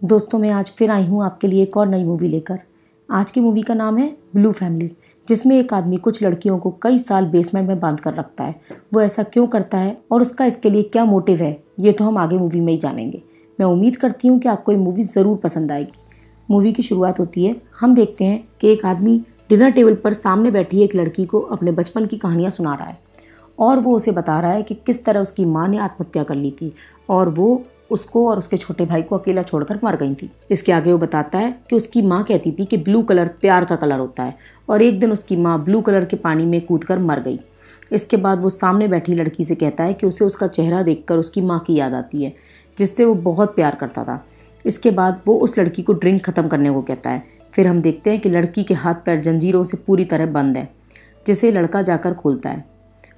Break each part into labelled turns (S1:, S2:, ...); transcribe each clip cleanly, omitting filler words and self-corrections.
S1: दोस्तों मैं आज फिर आई हूँ आपके लिए एक और नई मूवी लेकर। आज की मूवी का नाम है ब्लू फैमिली, जिसमें एक आदमी कुछ लड़कियों को कई साल बेसमेंट में बांध कर रखता है। वो ऐसा क्यों करता है और उसका इसके लिए क्या मोटिव है, ये तो हम आगे मूवी में ही जानेंगे। मैं उम्मीद करती हूँ कि आपको ये मूवी ज़रूर पसंद आएगी। मूवी की शुरुआत होती है, हम देखते हैं कि एक आदमी डिनर टेबल पर सामने बैठी एक लड़की को अपने बचपन की कहानियाँ सुना रहा है और वो उसे बता रहा है कि किस तरह उसकी माँ ने आत्महत्या कर ली थी और वो उसको और उसके छोटे भाई को अकेला छोड़कर मर गई थी। इसके आगे वो बताता है कि उसकी माँ कहती थी कि ब्लू कलर प्यार का कलर होता है और एक दिन उसकी माँ ब्लू कलर के पानी में कूदकर मर गई। इसके बाद वो सामने बैठी लड़की से कहता है कि उसे उसका चेहरा देखकर उसकी माँ की याद आती है, जिससे वो बहुत प्यार करता था। इसके बाद वो उस लड़की को ड्रिंक ख़त्म करने को कहता है। फिर हम देखते हैं कि लड़की के हाथ पैर जंजीरों से पूरी तरह बंद है, जिसे लड़का जाकर खोलता है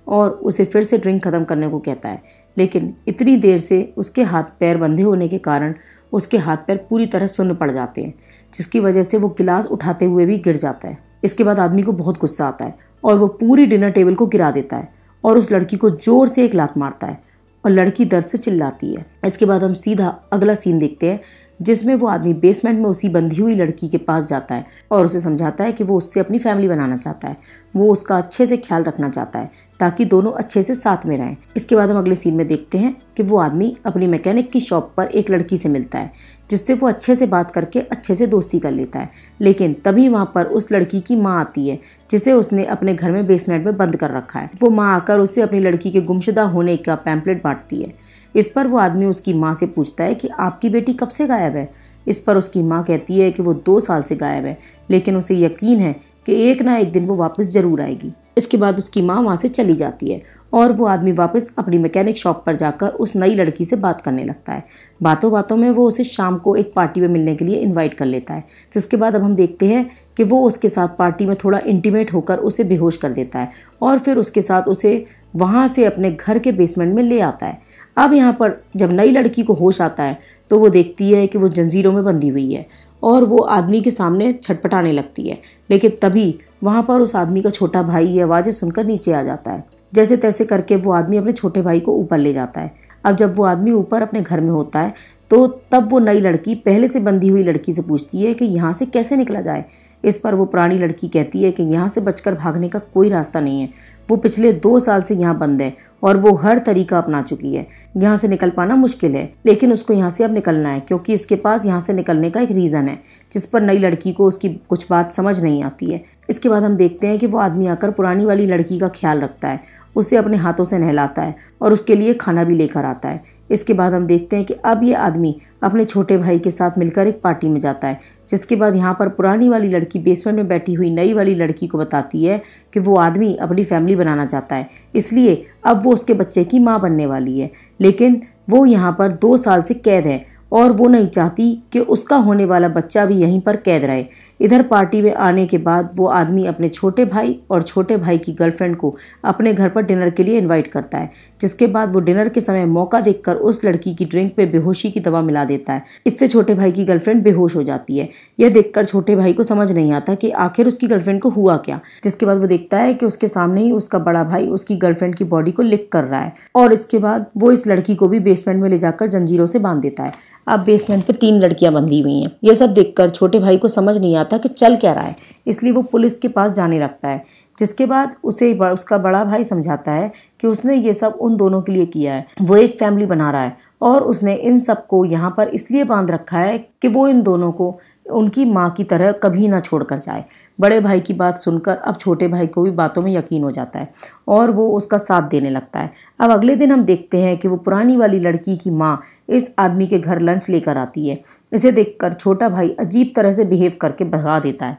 S1: और उसे फिर से ड्रिंक ख़त्म करने को कहता है। लेकिन इतनी देर से उसके हाथ पैर बंधे होने के कारण उसके हाथ पैर पूरी तरह सुन्न पड़ जाते हैं, जिसकी वजह से वो गिलास उठाते हुए भी गिर जाता है। इसके बाद आदमी को बहुत गुस्सा आता है और वो पूरी डिनर टेबल को गिरा देता है और उस लड़की को जोर से एक लात मारता है और लड़की दर्द से चिल्लाती है। इसके बाद हम सीधा अगला सीन देखते हैं, जिसमें वो आदमी बेसमेंट में उसी बंधी हुई लड़की के पास जाता है और उसे समझाता है कि वो उससे अपनी फैमिली बनाना चाहता है। वो उसका अच्छे से ख्याल रखना चाहता है ताकि दोनों अच्छे से साथ में रहें। इसके बाद हम अगले सीन में देखते हैं कि वो आदमी अपनी मैकेनिक की शॉप पर एक लड़की से मिलता है, जिससे वो अच्छे से बात करके अच्छे से दोस्ती कर लेता है। लेकिन तभी वहाँ पर उस लड़की की माँ आती है, जिसे उसने अपने घर में बेसमेंट में बंद कर रखा है। वो माँ आकर उसे अपनी लड़की के गुमशुदा होने का पैम्पलेट बांटती है। इस पर वो आदमी उसकी माँ से पूछता है कि आपकी बेटी कब से गायब है। इस पर उसकी माँ कहती है कि वो 2 साल से गायब है, लेकिन उसे यकीन है कि एक ना एक दिन वो वापस जरूर आएगी। इसके बाद उसकी माँ वहाँ से चली जाती है और वो आदमी वापस अपनी मैकेनिक शॉप पर जाकर उस नई लड़की से बात करने लगता है। बातों बातों में वो उसे शाम को एक पार्टी में मिलने के लिए इनवाइट कर लेता है, जिसके बाद अब हम देखते हैं कि वो उसके साथ पार्टी में थोड़ा इंटीमेट होकर उसे बेहोश कर देता है और फिर उसके साथ उसे वहाँ से अपने घर के बेसमेंट में ले आता है। अब यहाँ पर जब नई लड़की को होश आता है तो वो देखती है कि वो जंजीरों में बंधी हुई है और वो आदमी के सामने छटपटाने लगती है। लेकिन तभी वहाँ पर उस आदमी का छोटा भाई ये आवाज़ें सुनकर नीचे आ जाता है। जैसे तैसे करके वो आदमी अपने छोटे भाई को ऊपर ले जाता है। अब जब वो आदमी ऊपर अपने घर में होता है तो तब वो नई लड़की पहले से बंधी हुई लड़की से पूछती है कि यहाँ से कैसे निकला जाए। इस पर वो पुरानी लड़की कहती है कि यहाँ से बचकर भागने का कोई रास्ता नहीं है। वो पिछले 2 साल से यहाँ बंद है और वो हर तरीका अपना चुकी है। यहाँ से निकल पाना मुश्किल है, लेकिन उसको यहाँ से अब निकलना है क्योंकि इसके पास यहाँ से निकलने का एक रीज़न है, जिस पर नई लड़की को उसकी कुछ बात समझ नहीं आती है। इसके बाद हम देखते हैं कि वो आदमी आकर पुरानी वाली लड़की का ख्याल रखता है, उसे अपने हाथों से नहलाता है और उसके लिए खाना भी लेकर आता है। इसके बाद हम देखते हैं कि अब ये आदमी अपने छोटे भाई के साथ मिलकर एक पार्टी में जाता है, जिसके बाद यहाँ पर पुरानी वाली लड़की बेसमेंट में बैठी हुई नई वाली लड़की को बताती है कि वो आदमी अपनी फैमिली बनाना चाहता है, इसलिए अब वो उसके बच्चे की माँ बनने वाली है। लेकिन वो यहाँ पर 2 साल से कैद है और वो नहीं चाहती कि उसका होने वाला बच्चा भी यहीं पर कैद रहे। इधर पार्टी में आने के बाद वो आदमी अपने छोटे भाई और छोटे भाई की गर्लफ्रेंड को अपने घर पर डिनर के लिए इनवाइट करता है, जिसके बाद वो डिनर के समय मौका देखकर उस लड़की की ड्रिंक पे बेहोशी की दवा मिला देता है। इससे छोटे भाई की गर्लफ्रेंड बेहोश हो जाती है। यह देखकर छोटे भाई को समझ नहीं आता कि आखिर उसकी गर्लफ्रेंड को हुआ क्या, जिसके बाद वो देखता है कि उसके सामने ही उसका बड़ा भाई उसकी गर्लफ्रेंड की बॉडी को लिक कर रहा है और इसके बाद वो इस लड़की को भी बेसमेंट में ले जाकर जंजीरों से बांध देता है। अब बेसमेंट पे 3 लड़कियां बंधी हुई हैं। यह सब देखकर छोटे भाई को समझ नहीं आता कि चल क्या रहा है, इसलिए वो पुलिस के पास जाने लगता है, जिसके बाद उसे उसका बड़ा भाई समझाता है कि उसने ये सब उन दोनों के लिए किया है। वो एक फैमिली बना रहा है और उसने इन सबको यहाँ पर इसलिए बांध रखा है कि वो इन दोनों को उनकी माँ की तरह कभी ना छोड़कर जाए। बड़े भाई की बात सुनकर अब छोटे भाई को भी बातों में यकीन हो जाता है और वो उसका साथ देने लगता है। अब अगले दिन हम देखते हैं कि वो पुरानी वाली लड़की की माँ इस आदमी के घर लंच लेकर आती है। इसे देखकर छोटा भाई अजीब तरह से बिहेव करके भगा देता है,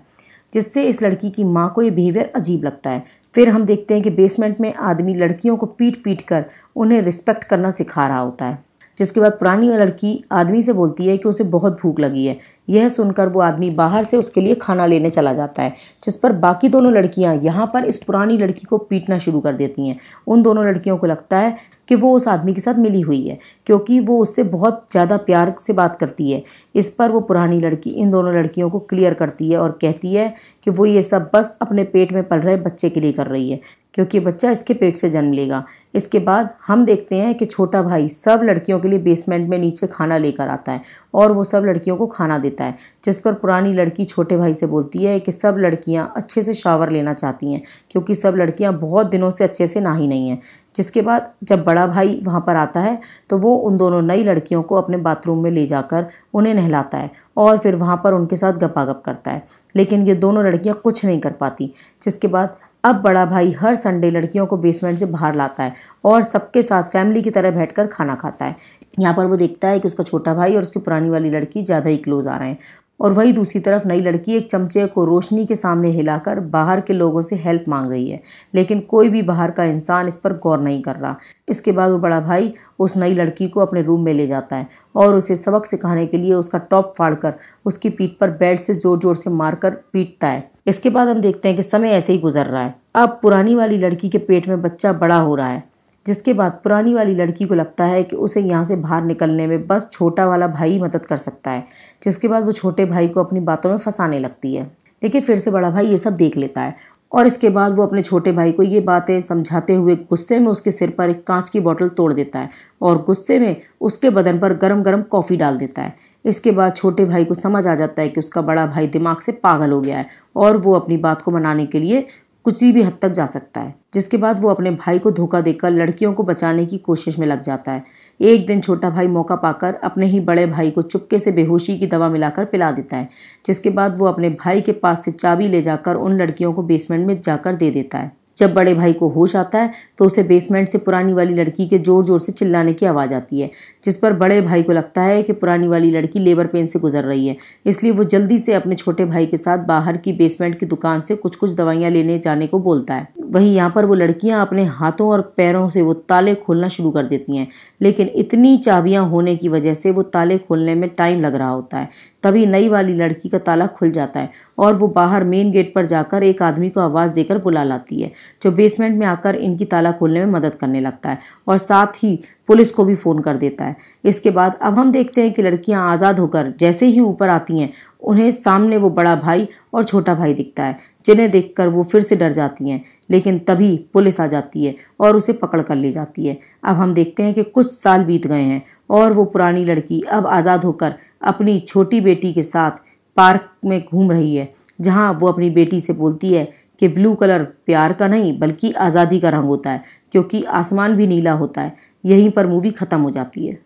S1: जिससे इस लड़की की माँ को ये बिहेवियर अजीब लगता है। फिर हम देखते हैं कि बेसमेंट में आदमी लड़कियों को पीट पीट कर उन्हें रिस्पेक्ट करना सिखा रहा होता है, जिसके बाद पुरानी लड़की आदमी से बोलती है कि उसे बहुत भूख लगी है। यह सुनकर वो आदमी बाहर से उसके लिए खाना लेने चला जाता है, जिस पर बाकी दोनों लड़कियां यहाँ पर इस पुरानी लड़की को पीटना शुरू कर देती हैं। उन दोनों लड़कियों को लगता है कि वो उस आदमी के साथ मिली हुई है क्योंकि वो उससे बहुत ज़्यादा प्यार से बात करती है। इस पर वो पुरानी लड़की इन दोनों लड़कियों को क्लियर करती है और कहती है कि वो ये सब बस अपने पेट में पल रहे बच्चे के लिए कर रही है, क्योंकि बच्चा इसके पेट से जन्म लेगा। इसके बाद हम देखते हैं कि छोटा भाई सब लड़कियों के लिए बेसमेंट में नीचे खाना लेकर आता है और वो सब लड़कियों को खाना देता है, जिस पर पुरानी लड़की छोटे भाई से बोलती है कि सब लड़कियां अच्छे से शावर लेना चाहती हैं क्योंकि सब लड़कियां बहुत दिनों से अच्छे से नहाई नहीं हैं। जिसके बाद जब बड़ा भाई वहाँ पर आता है तो वो उन दोनों नई लड़कियों को अपने बाथरूम में ले जाकर उन्हें नहलाता है और फिर वहाँ पर उनके साथ गपागप करता है, लेकिन ये दोनों लड़कियाँ कुछ नहीं कर पाती। जिसके बाद अब बड़ा भाई हर संडे लड़कियों को बेसमेंट से बाहर लाता है और सबके साथ फैमिली की तरह बैठकर खाना खाता है। यहाँ पर वो देखता है कि उसका छोटा भाई और उसकी पुरानी वाली लड़की ज़्यादा ही क्लोज आ रहे हैं और वही दूसरी तरफ नई लड़की एक चमचे को रोशनी के सामने हिलाकर बाहर के लोगों से हेल्प मांग रही है, लेकिन कोई भी बाहर का इंसान इस पर गौर नहीं कर रहा। इसके बाद वो बड़ा भाई उस नई लड़की को अपने रूम में ले जाता है और उसे सबक सिखाने के लिए उसका टॉप फाड़कर उसकी पीठ पर बेल्ट से जोर जोर से मारकर पीटता है। इसके बाद हम देखते हैं कि समय ऐसे ही गुजर रहा है। अब पुरानी वाली लड़की के पेट में बच्चा बड़ा हो रहा है, जिसके बाद पुरानी वाली लड़की को लगता है कि उसे यहाँ से बाहर निकलने में बस छोटा वाला भाई मदद कर सकता है। जिसके बाद वो छोटे भाई को अपनी बातों में फंसाने लगती है, लेकिन फिर से बड़ा भाई ये सब देख लेता है और इसके बाद वो अपने छोटे भाई को ये बातें समझाते हुए गुस्से में उसके सिर पर एक कांच की बोतल तोड़ देता है और गुस्से में उसके बदन पर गरम गरम कॉफ़ी डाल देता है। इसके बाद छोटे भाई को समझ आ जाता है कि उसका बड़ा भाई दिमाग से पागल हो गया है और वो अपनी बात को मनाने के लिए कुछ भी हद तक जा सकता है। जिसके बाद वो अपने भाई को धोखा देकर लड़कियों को बचाने की कोशिश में लग जाता है। एक दिन छोटा भाई मौका पाकर अपने ही बड़े भाई को चुपके से बेहोशी की दवा मिलाकर पिला देता है। जिसके बाद वो अपने भाई के पास से चाबी ले जाकर उन लड़कियों को बेसमेंट में जाकर दे देता है। जब बड़े भाई को होश आता है तो उसे बेसमेंट से पुरानी वाली लड़की के जोर जोर से चिल्लाने की आवाज़ आती है, जिस पर बड़े भाई को लगता है कि पुरानी वाली लड़की लेबर पेन से गुजर रही है। इसलिए वो जल्दी से अपने छोटे भाई के साथ बाहर की बेसमेंट की दुकान से कुछ कुछ दवाइयाँ लेने जाने को बोलता है। वहीं यहाँ पर वो लड़कियाँ अपने हाथों और पैरों से वो ताले खोलना शुरू कर देती हैं, लेकिन इतनी चाबियाँ होने की वजह से वो ताले खोलने में टाइम लग रहा होता है। तभी नई वाली लड़की का ताला खुल जाता है और वो बाहर मेन गेट पर जाकर एक आदमी को आवाज़ देकर बुला लाती है, जो बेसमेंट में आकर इनकी ताला खोलने में मदद करने लगता है और साथ ही पुलिस को भी फ़ोन कर देता है। इसके बाद अब हम देखते हैं कि लड़कियां आज़ाद होकर जैसे ही ऊपर आती हैं उन्हें सामने वो बड़ा भाई और छोटा भाई दिखता है, जिन्हें देखकर वो फिर से डर जाती हैं, लेकिन तभी पुलिस आ जाती है और उसे पकड़ कर ले जाती है। अब हम देखते हैं कि कुछ साल बीत गए हैं और वो पुरानी लड़की अब आज़ाद होकर अपनी छोटी बेटी के साथ पार्क में घूम रही है, जहाँ वो अपनी बेटी से बोलती है कि ब्लू कलर प्यार का नहीं बल्कि आज़ादी का रंग होता है, क्योंकि आसमान भी नीला होता है। यहीं पर मूवी ख़त्म हो जाती है।